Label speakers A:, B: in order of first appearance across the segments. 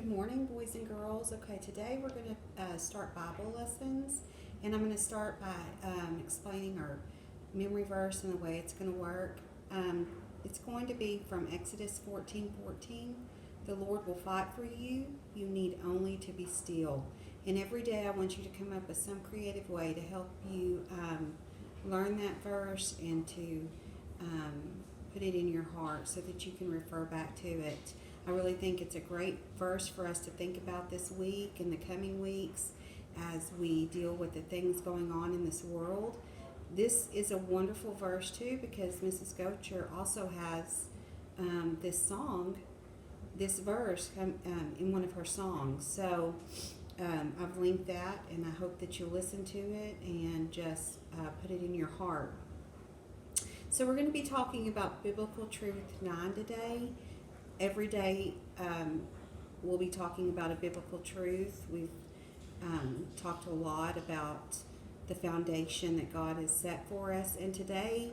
A: Good morning, boys and girls. Okay, today we're going to start Bible lessons, and I'm going to start by explaining our memory verse and the way it's going to work. It's going to be from Exodus 14:14. The Lord will fight for you. You need only to be still. And every day I want you to come up with some creative way to help you learn that verse and to put it in your heart so that you can refer back to it. I really think it's a great verse for us to think about this week and the coming weeks as we deal with the things going on in this world. This is a wonderful verse too because Mrs. Gocher also has this verse in one of her songs. So I've linked that, and I hope that you'll listen to it and just put it in your heart. So we're going to be talking about Biblical Truth 9 today. Every day we'll be talking about a biblical truth. We've talked a lot about the foundation that God has set for us. And today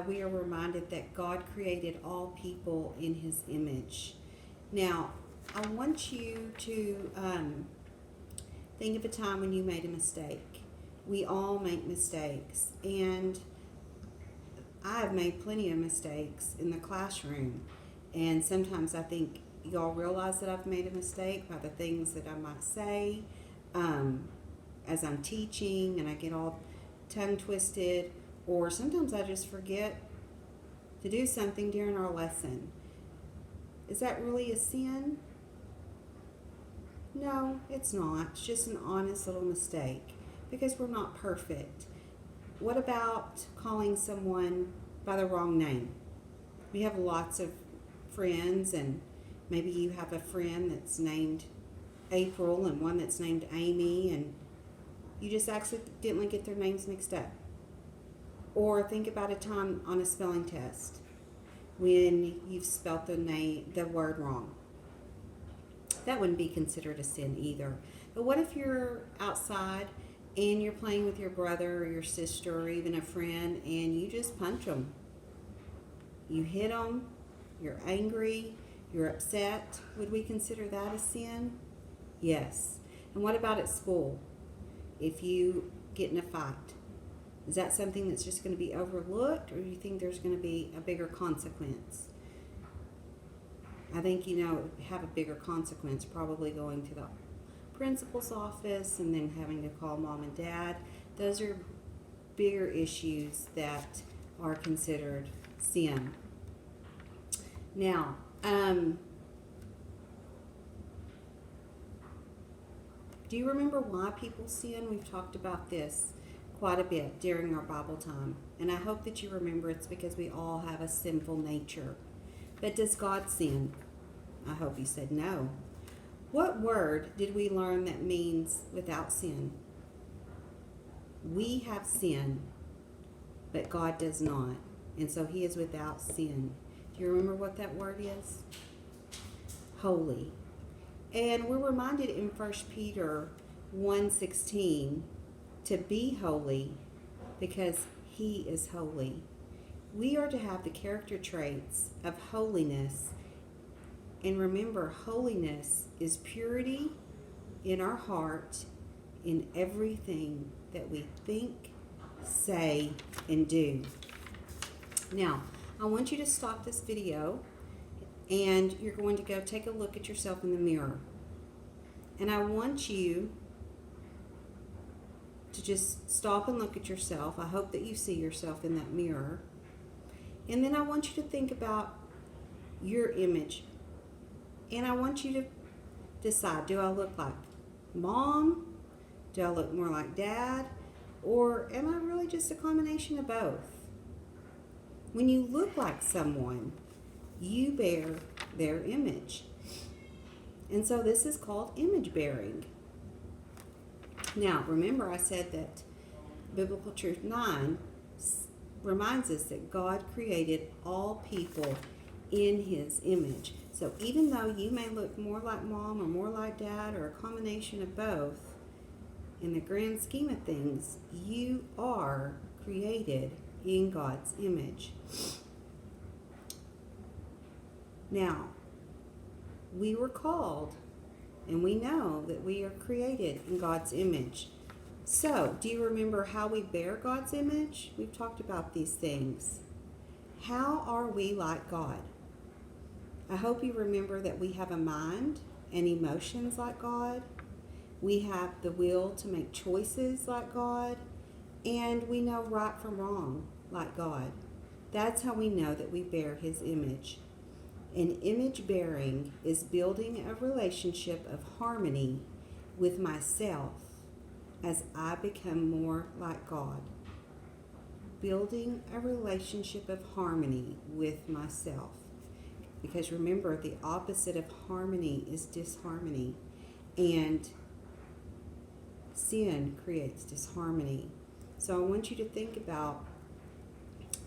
A: we are reminded that God created all people in His image. Now, I want you to think of a time when you made a mistake. We all make mistakes. And I have made plenty of mistakes in the classroom. And sometimes I think y'all realize that I've made a mistake by the things that I might say as I'm teaching, and I get all tongue twisted, or sometimes I just forget to do something during our lesson. Is that really a sin? No, it's not. It's just an honest little mistake because we're not perfect. What about calling someone by the wrong name? We have lots of friends, and maybe you have a friend that's named April and one that's named Amy, and you just accidentally get their names mixed up. Or think about a time on a spelling test when you've spelt the word wrong. That wouldn't be considered a sin either. But what if you're outside and you're playing with your brother or your sister or even a friend, and you just punch them? You hit them. You're angry, you're upset. Would we consider that a sin? Yes. And what about at school? If you get in a fight, is that something that's just going to be overlooked, or do you think there's going to be a bigger consequence? I think, have a bigger consequence, probably going to the principal's office and then having to call mom and dad. Those are bigger issues that are considered sin. Now, do you remember why people sin? We've talked about this quite a bit during our Bible time, and I hope that you remember it's because we all have a sinful nature. But does God sin? I hope you said no. What word did we learn that means without sin? We have sin, but God does not, and so He is without sin. Do you remember what that word is? Holy. And we're reminded in 1 Peter 1:16 to be holy because He is holy. We are to have the character traits of holiness. And remember, holiness is purity in our heart in everything that we think, say, and do. Now, I want you to stop this video, and you're going to go take a look at yourself in the mirror. And I want you to just stop and look at yourself. I hope that you see yourself in that mirror. And then I want you to think about your image. And I want you to decide, do I look like mom? Do I look more like dad? Or am I really just a combination of both? When you look like someone, you bear their image. And so this is called image bearing. Now, remember I said that Biblical Truth 9 reminds us that God created all people in His image. So even though you may look more like mom or more like dad or a combination of both, in the grand scheme of things, you are created in God's image. Now, we were called and we know that we are created in God's image. So, do you remember how we bear God's image? We've talked about these things. How are we like God? I hope you remember that we have a mind and emotions like God. We have the will to make choices like God. And we know right from wrong like God. That's how we know that we bear His image. And image bearing is building a relationship of harmony with myself as I become more like God. Building a relationship of harmony with myself. Because remember, the opposite of harmony is disharmony. And sin creates disharmony. So I want you to think about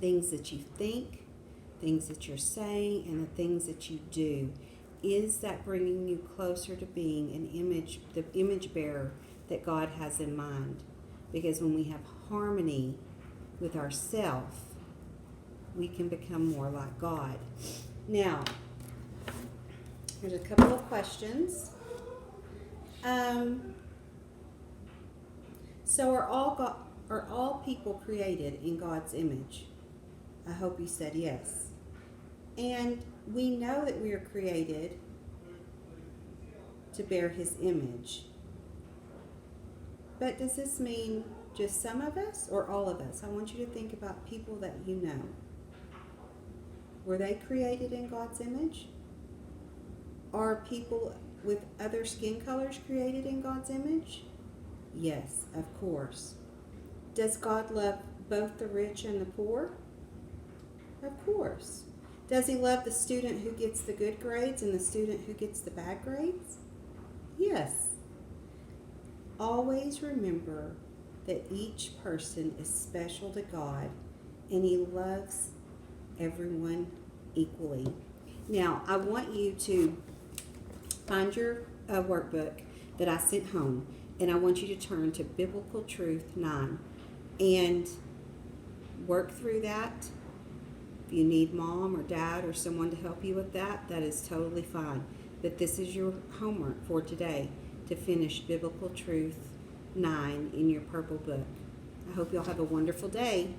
A: things that you think, things that you're saying, and the things that you do. Is that bringing you closer to being the image bearer that God has in mind? Because when we have harmony with ourselves, we can become more like God. Now, here's a couple of questions. So are all people created in God's image? I hope you said yes. And we know that we are created to bear His image. But does this mean just some of us or all of us? I want you to think about people that you know. Were they created in God's image? Are people with other skin colors created in God's image? Yes, of course. Does God love both the rich and the poor? Of course. Does He love the student who gets the good grades and the student who gets the bad grades? Yes. Always remember that each person is special to God and He loves everyone equally. Now, I want you to find your workbook that I sent home, and I want you to turn to Biblical Truth 9 and work through that. If you need mom or dad or someone to help you with that, that is totally fine. But this is your homework for today, to finish Biblical Truth 9 in your purple book. I hope you'll have a wonderful day.